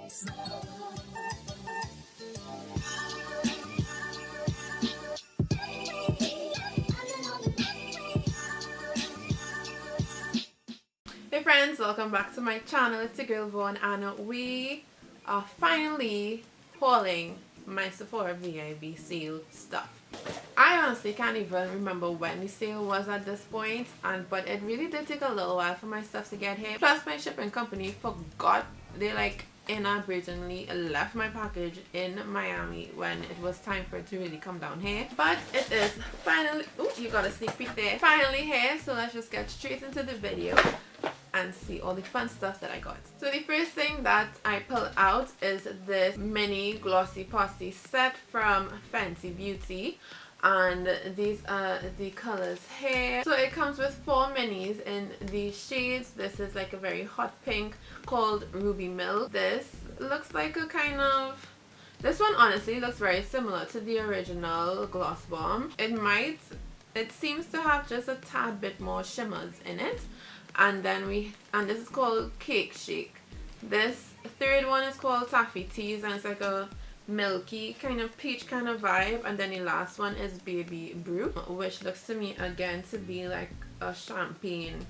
Hey friends, welcome back to my channel. It's your girl Vaughn and we are finally hauling my Sephora VIB sale stuff. I honestly can't even remember when the sale was at this point, but it really did take a little while for my stuff to get here. Plus my shipping company forgot, they like inadvertently left my package in Miami when it was time for it to really come down here. But it is finally, oh, you got a sneak peek there, finally here. So let's just get straight into the video and see all the fun stuff that I got. So the first thing that I pulled out is this mini glossy Posse set from Fenty Beauty, and these are the colors here. So it comes with 4 minis in these shades. This is like a very hot pink called Ruby Milk. This looks like a kind of, this one honestly looks very similar to the original Gloss Bomb. It seems to have just a tad bit more shimmers in it. And then this is called Cake Shake. This third one is called Taffy Teas, and it's like a milky kind of peach kind of vibe. And then the last one is Baby Brew, which looks to me again to be like a champagne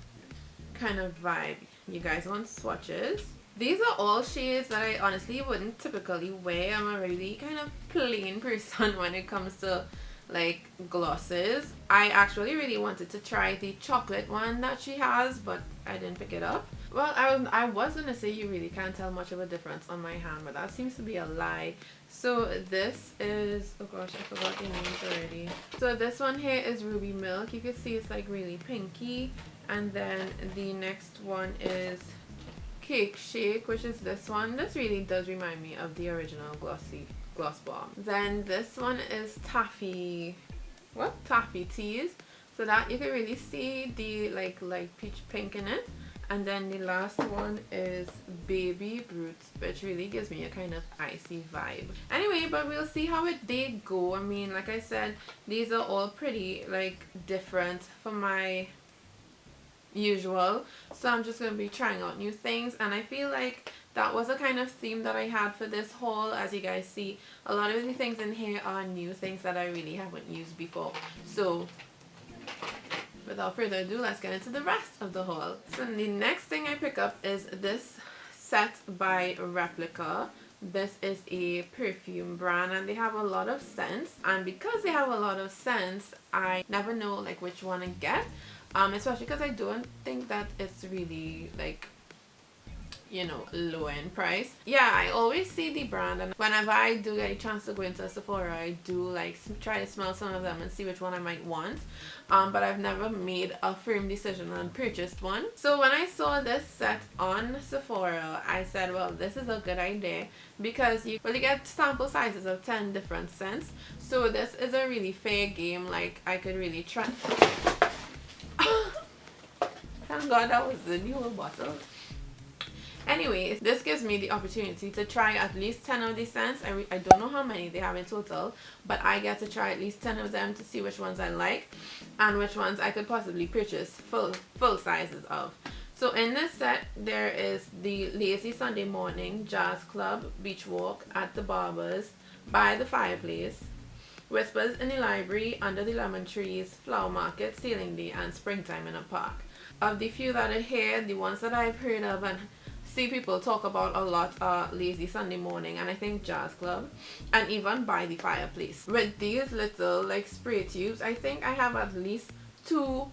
kind of vibe. You guys want swatches? These are all shades that I honestly wouldn't typically wear. I'm a really kind of plain person when it comes to like glosses. I actually really wanted to try the chocolate one that she has, but I didn't pick it up. Well, I was gonna say you really can't tell much of a difference on my hand, but that seems to be a lie. So this is, oh gosh, I forgot the names already. So this one here is Ruby Milk. You can see it's like really pinky. And then the next one is Cake Shake, which is this one. This really does remind me of the original Gloss Bomb. Then this one is Taffy Teas, so that you can really see the like peach pink in it. And then the last one is Baby Brute, which really gives me a kind of icy vibe. Anyway, but we'll see how they go. I mean, like I said, these are all pretty like different from my usual, so I'm just going to be trying out new things, and I feel like that was a kind of theme that I had for this haul. As you guys see, a lot of the things in here are new things that I really haven't used before. So without further ado, let's get into the rest of the haul. So the next thing I pick up is this set by Replica. This is a perfume brand and they have a lot of scents, and because they have a lot of scents, I never know like which one to get, especially because I don't think that it's really like, you know, low end price. Yeah, I always see the brand, and whenever I do get a chance to go into a Sephora, I do like try to smell some of them and see which one I might want, but I've never made a firm decision and purchased one. So when I saw this set on Sephora, I said, well, this is a good idea, because you get sample sizes of 10 different scents, so this is a really fair game. Like I could really try. Thank God that was the new bottle. Anyways, this gives me the opportunity to try at least 10 of these scents. I don't know how many they have in total, but I get to try at least 10 of them to see which ones I like and which ones I could possibly purchase full sizes of. So in this set, there is the Lazy Sunday Morning, Jazz Club, Beach Walk, At the Barber's, By the Fireplace, Whispers in the Library, Under the Lemon Trees, Flower Market, Sailing Day, and Springtime in a Park. Of the few that are here, the ones that I've heard of and see people talk about a lot are Lazy Sunday Morning, and I think Jazz Club, and even By the Fireplace. With these little like spray tubes, I think I have at least 2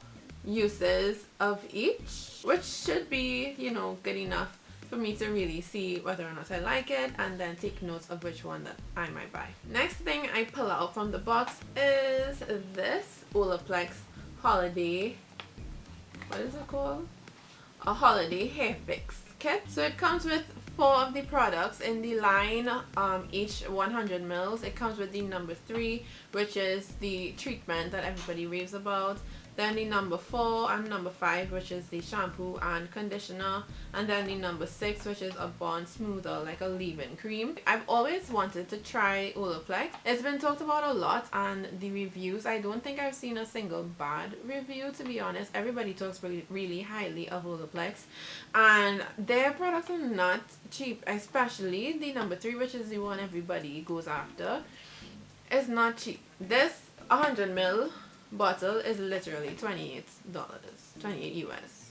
uses of each, which should be, you know, good enough for me to really see whether or not I like it and then take notes of which one that I might buy. Next thing I pull out from the box is this Olaplex Holiday, what is it called? A Holiday Hair Fix Kit. So it comes with 4 of the products in the line, each 100 mils. It comes with the number 3, which is the treatment that everybody raves about. then the number 4 and number 5, which is the shampoo and conditioner, and then the number 6, which is a bond smoother, like a leave-in cream. I've always wanted to try Olaplex. It's been talked about a lot, and the reviews, I don't think I've seen a single bad review, to be honest. Everybody talks really highly of Olaplex, and their products are not cheap, especially the number 3, which is the one everybody goes after. It's not cheap. This 100 ml bottle is literally $28, 28 US.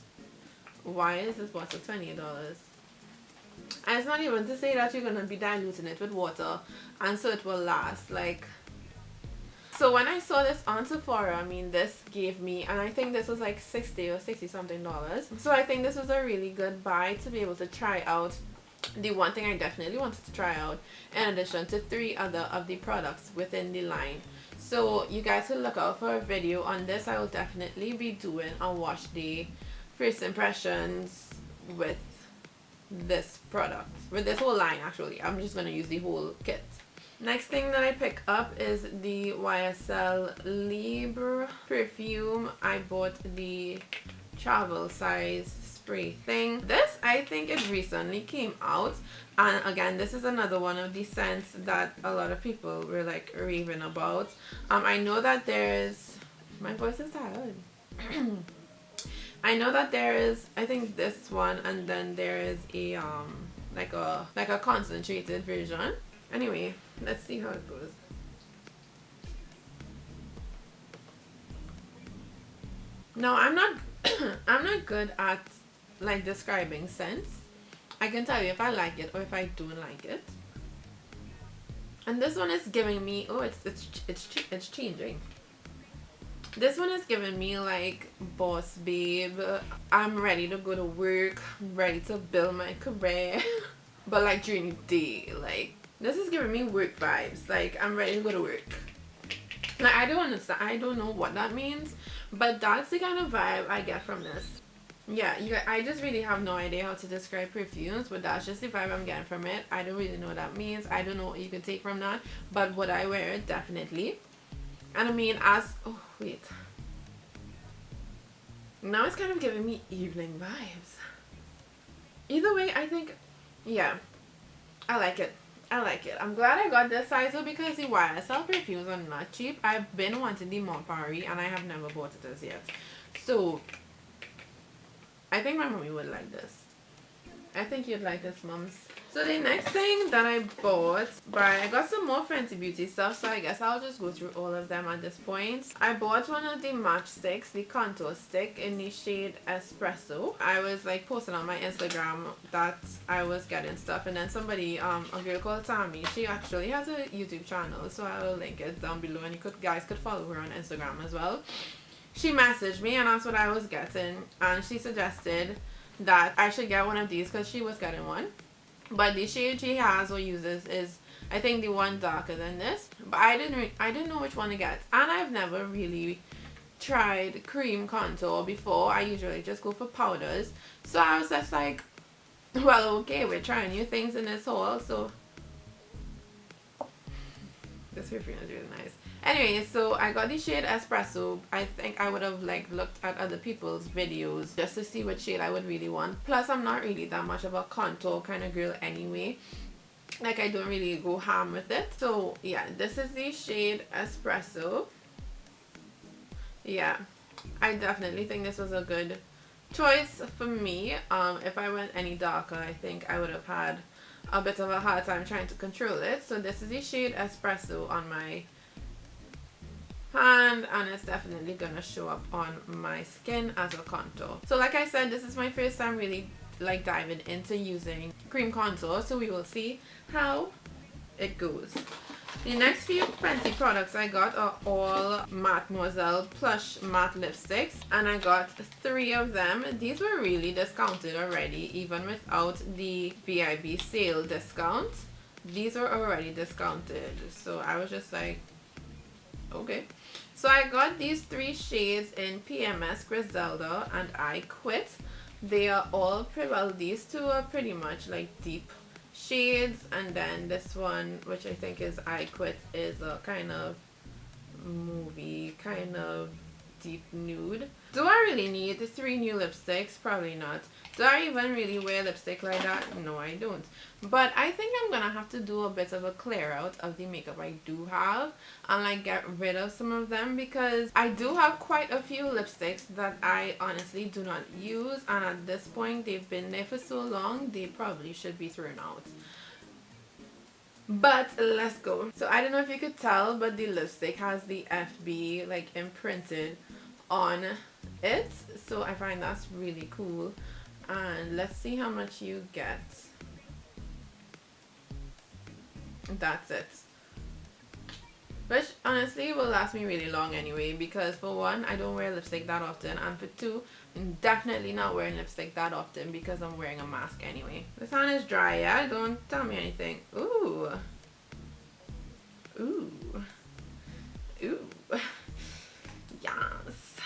Why is this bottle $28? And it's not even to say that you're gonna be diluting it with water and so it will last. Like, so when I saw this on Sephora, I mean, this gave me, and I think this was like 60 or 60 something dollars. So I think this was a really good buy to be able to try out the one thing I definitely wanted to try out, in addition to 3 other of the products within the line. So you guys will look out for a video on this. I will definitely be doing a wash day first impressions with this product, with this whole line. Actually, I'm just going to use the whole kit. Next thing that I pick up is the YSL Libre perfume. I bought the travel size spray thing. This, I think it recently came out, and again, this is another one of the scents that a lot of people were like raving about. I know that there's, my voice is tired. I know that there is, I think this one, and then there is a like a concentrated version. Anyway, let's see how it goes. No, I'm not I'm not good at like describing scents. I can tell you if I like it or if I don't like it. And this one is giving me, oh, it's changing. This one is giving me like boss babe. I'm ready to go to work. I'm ready to build my career. But like during the day, like this is giving me work vibes. Like I'm ready to go to work. Like I don't understand. I don't know what that means, but that's the kind of vibe I get from this. Yeah, I just really have no idea how to describe perfumes, but that's just the vibe I'm getting from it. I don't really know what that means. I don't know what you can take from that, but would I wear it? Definitely. And I mean, as, oh wait, now it's kind of giving me evening vibes. Either way, I think, yeah, I like it. I like it. I'm glad I got this size though, because the YSL perfumes are not cheap. I've been wanting the Mont Paris and I have never bought it as yet. So I think my mommy would like this. I think you'd like this, mums. So the next thing that I bought, I got some more Fenty Beauty stuff, so I guess I'll just go through all of them at this point. I bought one of the match sticks, the contour stick in the shade Espresso. I was like posting on my Instagram that I was getting stuff, and then somebody, a girl called Tammy, she actually has a YouTube channel, so I will link it down below, and you guys could follow her on Instagram as well. She messaged me and asked what I was getting, and she suggested that I should get one of these because she was getting one. But the shade she has or uses is, I think, the one darker than this. But I didn't know which one to get, and I've never really tried cream contour before. I usually just go for powders. So I was just like, well, okay, we're trying new things in this haul. So this perfume is really nice. Anyway, so I got the shade Espresso. I think I would have like looked at other people's videos just to see what shade I would really want. Plus, I'm not really that much of a contour kind of girl anyway. Like, I don't really go ham with it. So yeah, this is the shade Espresso. Yeah, I definitely think this was a good choice for me. If I went any darker, I think I would have had a bit of a hard time trying to control it. So this is the shade Espresso on my hand, and it's definitely gonna show up on my skin as a contour. So like I said, this is my first time really like diving into using cream contour, so we will see how it goes. The next few Fenty products I got are all Mattemoiselle Plush matte lipsticks, and I got 3 of them. These were really discounted already, even without the VIB sale discount. These were already discounted, so I was just like, okay. So I got these 3 shades in PMS, Griselda, and I Quit. They are all, well, these 2 are pretty much like deep shades, and then this one, which I think is I Quit, is a kind of movie, kind of deep nude. Do I really need 3 new lipsticks? Probably not. Do I even really wear lipstick like that? No, I don't. But I think I'm gonna have to do a bit of a clear out of the makeup I do have and like get rid of some of them, because I do have quite a few lipsticks that I honestly do not use, and at this point they've been there for so long they probably should be thrown out. But let's go. So I don't know if you could tell, but the lipstick has the FB like imprinted on it, so I find that's really cool. And let's see how much you get. That's it. Which honestly will last me really long anyway, because for one, I don't wear lipstick that often, and for two, I'm definitely not wearing lipstick that often because I'm wearing a mask anyway. This hand is dry, yeah? Don't tell me anything. Ooh. Ooh. Ooh. Yes.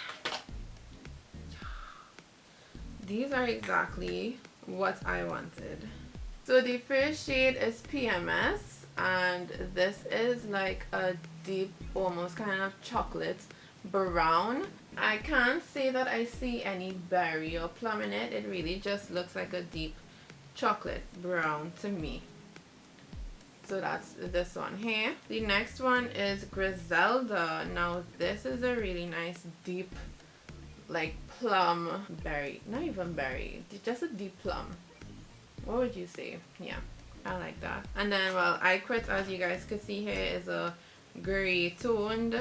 These are exactly what I wanted. So the first shade is PMS, and this is like a deep, almost kind of chocolate brown. I can't say that I see any berry or plum in it. It really just looks like a deep chocolate brown to me. So that's this one here. The next one is Griselda. Now this is a really nice deep like plum berry, not even berry, just a deep plum. What would you say? Yeah, I like that. And then, well, I Quit, as you guys could see here, is a gray toned,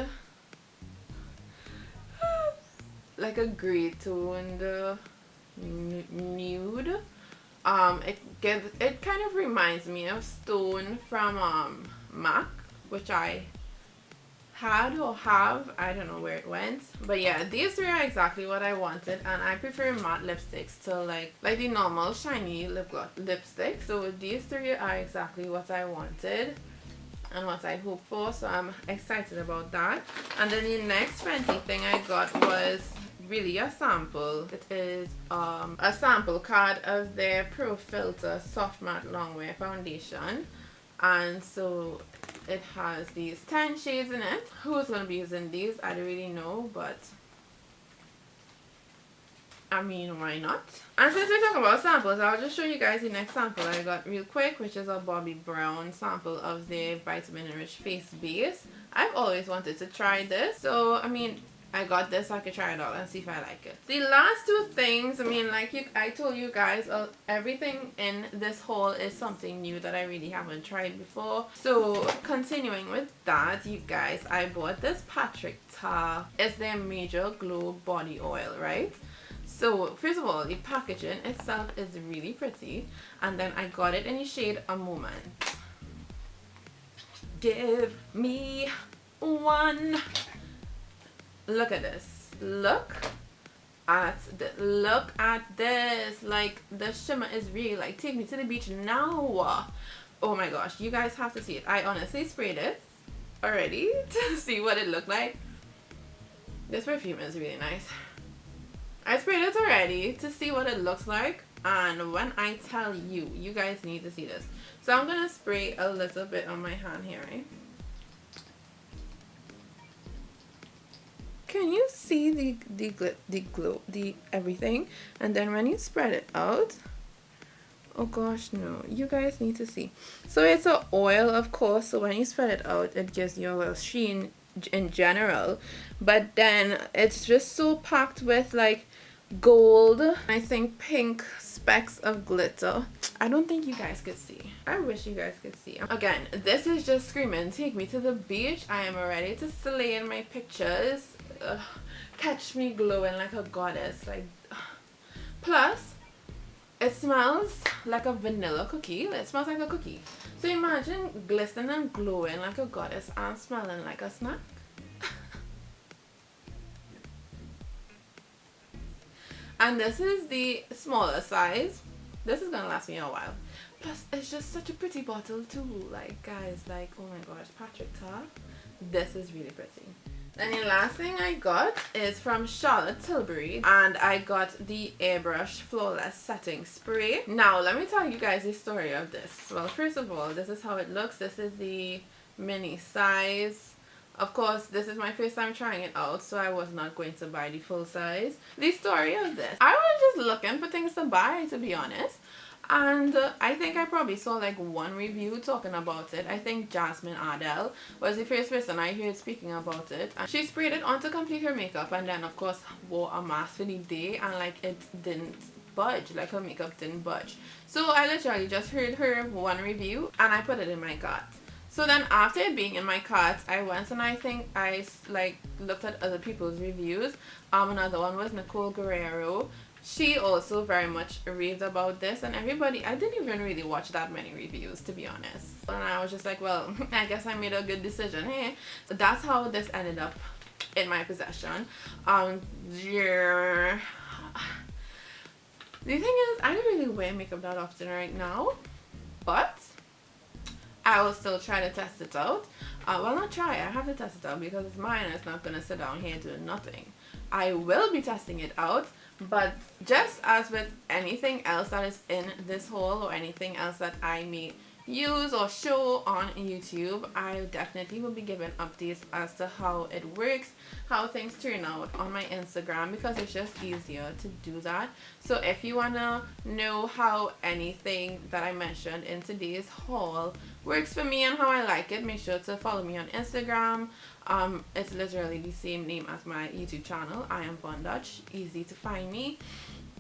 like a gray toned nude. It kind of reminds me of Stone from MAC, which I had or have, I don't know where it went, but yeah, these three are exactly what I wanted, and I prefer matte lipsticks to like the normal shiny lipstick. So these three are exactly what I wanted and what I hoped for, so I'm excited about that. And then the next Fenty thing I got was really a sample. It is a sample card of their Pro Filter Soft Matte Longwear Foundation, and so it has these 10 shades in it. Who's going to be using these? I don't really know, but I mean, why not? And since we're talking about samples, I'll just show you guys the next sample I got real quick, which is a Bobbi Brown sample of the Vitamin Rich Face Base. I've always wanted to try this, so I mean, I got this so I could try it out and see if I like it. The last two things, I mean, like I told you guys, everything in this haul is something new that I really haven't tried before. So continuing with that, you guys, I bought this Patrick Ta. It's their Major Glow Body Oil, right? So first of all, the packaging itself is really pretty, and then I got it in the shade A Moment. Give me one. Look at this. Look at this. Like, the shimmer is really like, take me to the beach now. Oh my gosh, you guys have to see it. I honestly sprayed it already to see what it looked like. This perfume is really nice. I sprayed it already to see what it looks like, and when I tell you, you guys need to see this. So I'm gonna spray a little bit on my hand here, right? Can you see the glow, the everything? And then when you spread it out, oh gosh, no, you guys need to see. So it's an oil, of course, so when you spread it out, it gives you a little sheen in general, but then it's just so packed with like gold, I think pink specks of glitter. I don't think you guys could see. I wish you guys could see. Again, this is just screaming, take me to the beach. I am ready to slay in my pictures. Catch me glowing like a goddess. Like, plus it smells like a vanilla cookie. It smells like a cookie. So imagine glistening and glowing like a goddess and smelling like a snack. And this is the smaller size. This is gonna last me a while. Plus it's just such a pretty bottle too. Like, guys, like, oh my gosh, Patrick Ta, this is really pretty. And the last thing I got is from Charlotte Tilbury, and I got the Airbrush Flawless Setting Spray. Now let me tell you guys the story of this. Well, first of all, this is how it looks. This is the mini size. Of course, this is my first time trying it out, so I was not going to buy the full size. The story of this, I was just looking for things to buy, to be honest. And I think I probably saw like one review talking about it. I think Jasmine Adele was the first person I heard speaking about it. And she sprayed it on to complete her makeup, and then of course wore a mask for the day, and like it didn't budge, like her makeup didn't budge. So I literally just heard her one review and I put it in my cart. So then after it being in my cart, I went and I think I like looked at other people's reviews. Another one was Nicole Guerrero. She also very much raved about this, and everybody, I didn't even really watch that many reviews, to be honest. And I was just like, well, I guess I made a good decision, hey. So that's how this ended up in my possession. Yeah. The thing is, I don't really wear makeup that often right now, but I will still try to test it out. Well, not try, I have to test it out because it's mine and it's not going to sit down here doing nothing. I will be testing it out, but just as with anything else that is in this haul or anything else that I may use or show on YouTube, I definitely will be giving updates as to how it works, how things turn out on my Instagram, because it's just easier to do that. So if you want to know how anything that I mentioned in today's haul works for me and how I like it, make sure to follow me on Instagram. It's literally the same name as my YouTube channel. I am Von Dutch, easy to find me,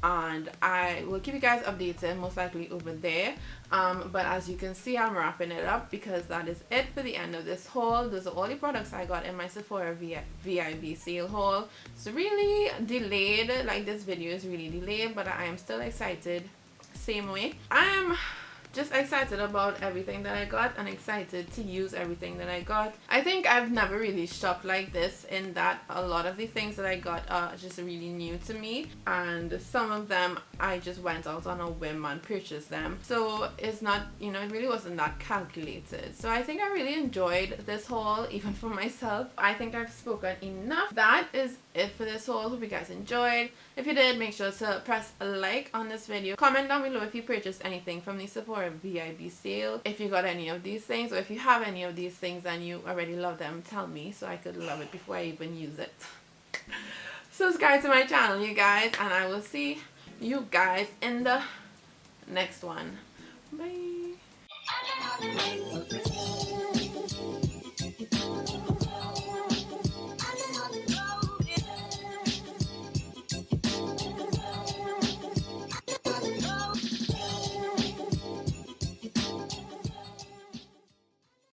and I will keep you guys updated most likely over there. But as you can see, I'm wrapping it up because that is it for the end of this haul. Those are all the products I got in my Sephora VIB sale haul. It's really delayed, like this video is really delayed, but I am still excited same way. I am just excited about everything that I got and excited to use everything that I got. I think I've never really shopped like this, in that a lot of the things that I got are just really new to me, and some of them I just went out on a whim and purchased them. So it's not, you know, it really wasn't that calculated. So I think I really enjoyed this haul, even for myself. I think I've spoken enough. That is it for this haul. Hope you guys enjoyed. If you did, make sure to press a like on this video. Comment down below if you purchased anything from the Sephora VIB sale, if you got any of these things, or if you have any of these things and you already love them, tell me so I could love it before I even use it. Subscribe to my channel, you guys, and I will see you guys in the next one. Bye.